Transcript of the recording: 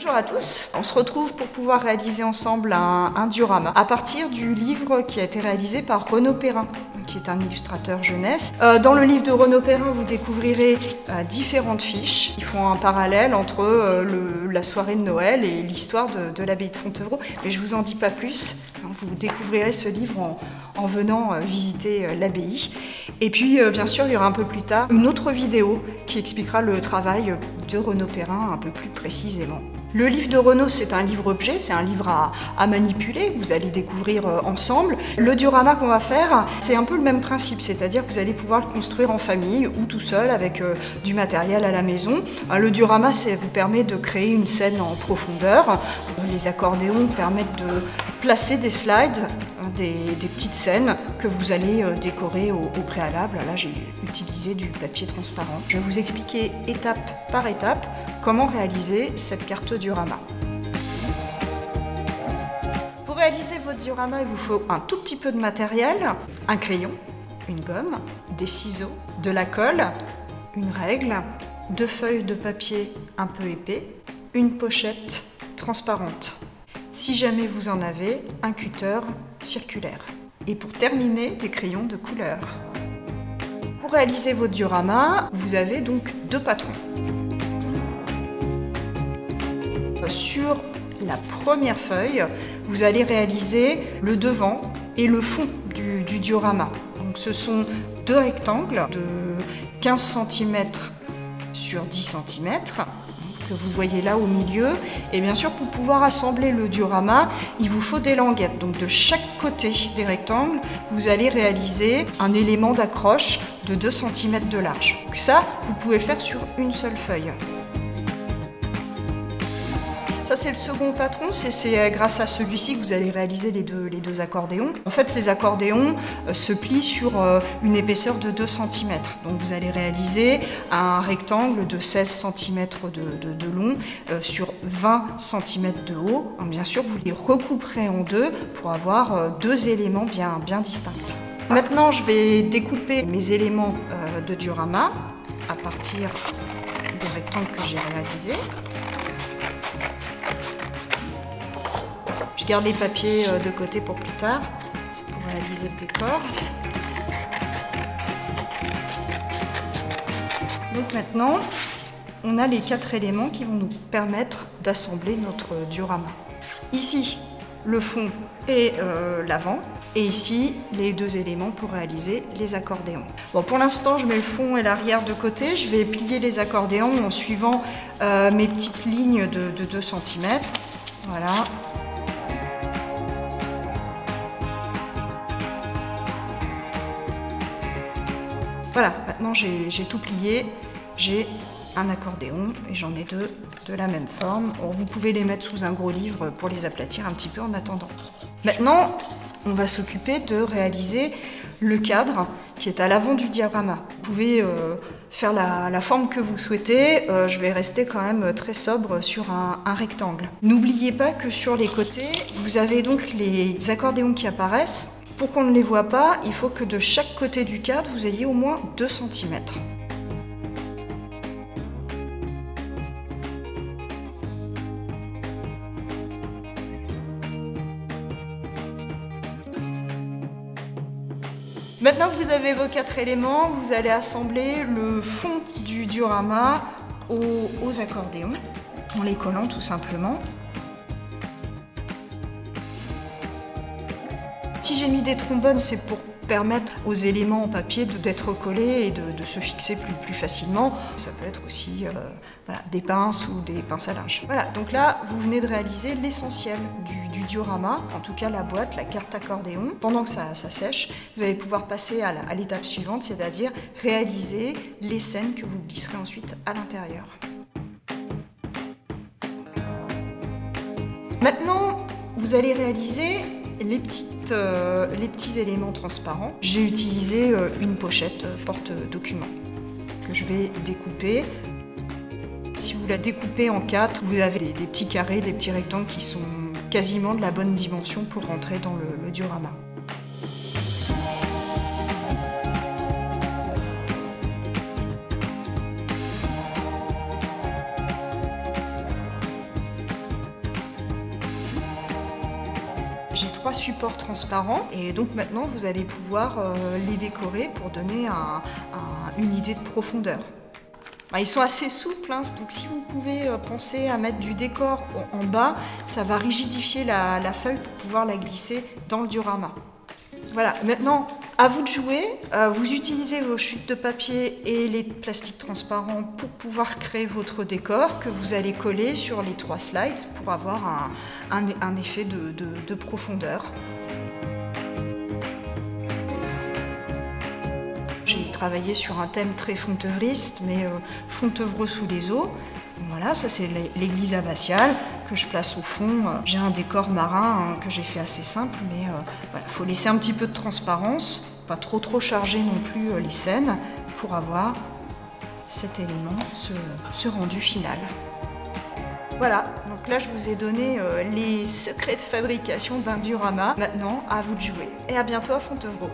Bonjour à tous, on se retrouve pour pouvoir réaliser ensemble un diorama à partir du livre qui a été réalisé par Renaud Perrin, qui est un illustrateur jeunesse. Dans le livre de Renaud Perrin, vous découvrirez différentes fiches qui font un parallèle entre la soirée de Noël et l'histoire de l'abbaye de Fontevraud. Mais je vous en dis pas plus, vous découvrirez ce livre en venant visiter l'abbaye. Et puis bien sûr, il y aura un peu plus tard une autre vidéo qui expliquera le travail de Renaud Perrin un peu plus précisément. Le livre de Renaud, c'est un livre-objet, c'est un livre à manipuler, que vous allez découvrir ensemble. Le diorama qu'on va faire, c'est un peu le même principe, c'est-à-dire que vous allez pouvoir le construire en famille ou tout seul avec du matériel à la maison. Le diorama, ça vous permet de créer une scène en profondeur. Les accordéons permettent de placer des slides, des petites scènes que vous allez décorer au préalable. Là, j'ai utilisé du papier transparent. Je vais vous expliquer étape par étape comment réaliser cette carte diorama. Pour réaliser votre diorama, il vous faut un tout petit peu de matériel, un crayon, une gomme, des ciseaux, de la colle, une règle, 2 feuilles de papier un peu épais, une pochette transparente. Si jamais vous en avez, un cutter circulaire. Et pour terminer, des crayons de couleur. Pour réaliser votre diorama, vous avez donc 2 patrons. Sur la première feuille, vous allez réaliser le devant et le fond du diorama. Donc ce sont 2 rectangles de 15 cm sur 10 cm. Que vous voyez là au milieu. Et bien sûr, pour pouvoir assembler le diorama, il vous faut des languettes. Donc de chaque côté des rectangles, vous allez réaliser un élément d'accroche de 2 cm de large. Donc ça, vous pouvez le faire sur une seule feuille. Ça, c'est le second patron, c'est grâce à celui-ci que vous allez réaliser les deux accordéons. En fait, les accordéons se plient sur une épaisseur de 2 cm. Donc vous allez réaliser un rectangle de 16 cm de long sur 20 cm de haut. Donc, bien sûr, vous les recouperez en deux pour avoir 2 éléments bien distincts. Maintenant, je vais découper mes éléments de diorama à partir des rectangles que j'ai réalisés. Je garde les papiers de côté pour plus tard, c'est pour réaliser le décor. Donc maintenant, on a les 4 éléments qui vont nous permettre d'assembler notre diorama. Ici, le fond et l'avant, et ici, les 2 éléments pour réaliser les accordéons. Bon, pour l'instant, je mets le fond et l'arrière de côté. Je vais plier les accordéons en suivant mes petites lignes de 2 cm. Voilà. Voilà, maintenant j'ai tout plié, j'ai un accordéon et j'en ai 2 de la même forme. Bon, vous pouvez les mettre sous un gros livre pour les aplatir un petit peu en attendant. Maintenant, on va s'occuper de réaliser le cadre qui est à l'avant du diorama. Vous pouvez faire la forme que vous souhaitez, je vais rester quand même très sobre sur un rectangle. N'oubliez pas que sur les côtés, vous avez donc les accordéons qui apparaissent. Pour qu'on ne les voit pas, il faut que de chaque côté du cadre, vous ayez au moins 2 cm. Maintenant que vous avez vos 4 éléments, vous allez assembler le fond du diorama aux accordéons, en les collant tout simplement. Si j'ai mis des trombones, c'est pour permettre aux éléments en papier d'être collés et de se fixer plus facilement. Ça peut être aussi voilà, des pinces ou des pinces à linge. Voilà, donc là, vous venez de réaliser l'essentiel du diorama, en tout cas la boîte, la carte accordéon. Pendant que ça sèche, vous allez pouvoir passer à l'étape suivante, c'est-à-dire réaliser les scènes que vous glisserez ensuite à l'intérieur. Maintenant, vous allez réaliser les petits éléments transparents. J'ai utilisé une pochette porte-document que je vais découper. Si vous la découpez en 4, vous avez des petits carrés, des petits rectangles qui sont quasiment de la bonne dimension pour rentrer dans le diorama. 3 supports transparents et donc maintenant vous allez pouvoir les décorer pour donner une idée de profondeur. Ils sont assez souples, hein, donc si vous pouvez penser à mettre du décor en bas, ça va rigidifier la feuille pour pouvoir la glisser dans le diorama. Voilà, maintenant à vous de jouer, vous utilisez vos chutes de papier et les plastiques transparents pour pouvoir créer votre décor que vous allez coller sur les 3 slides pour avoir un effet de profondeur. J'ai travaillé sur un thème très fontœuvriste, mais fontœuvreux sous les eaux. Voilà, ça c'est l'église abbatiale que je place au fond. J'ai un décor marin que j'ai fait assez simple, mais voilà, faut laisser un petit peu de transparence, pas trop charger non plus les scènes pour avoir cet élément, ce rendu final. Voilà, donc là je vous ai donné les secrets de fabrication d'un diorama. Maintenant, à vous de jouer. Et à bientôt à Fontevraud.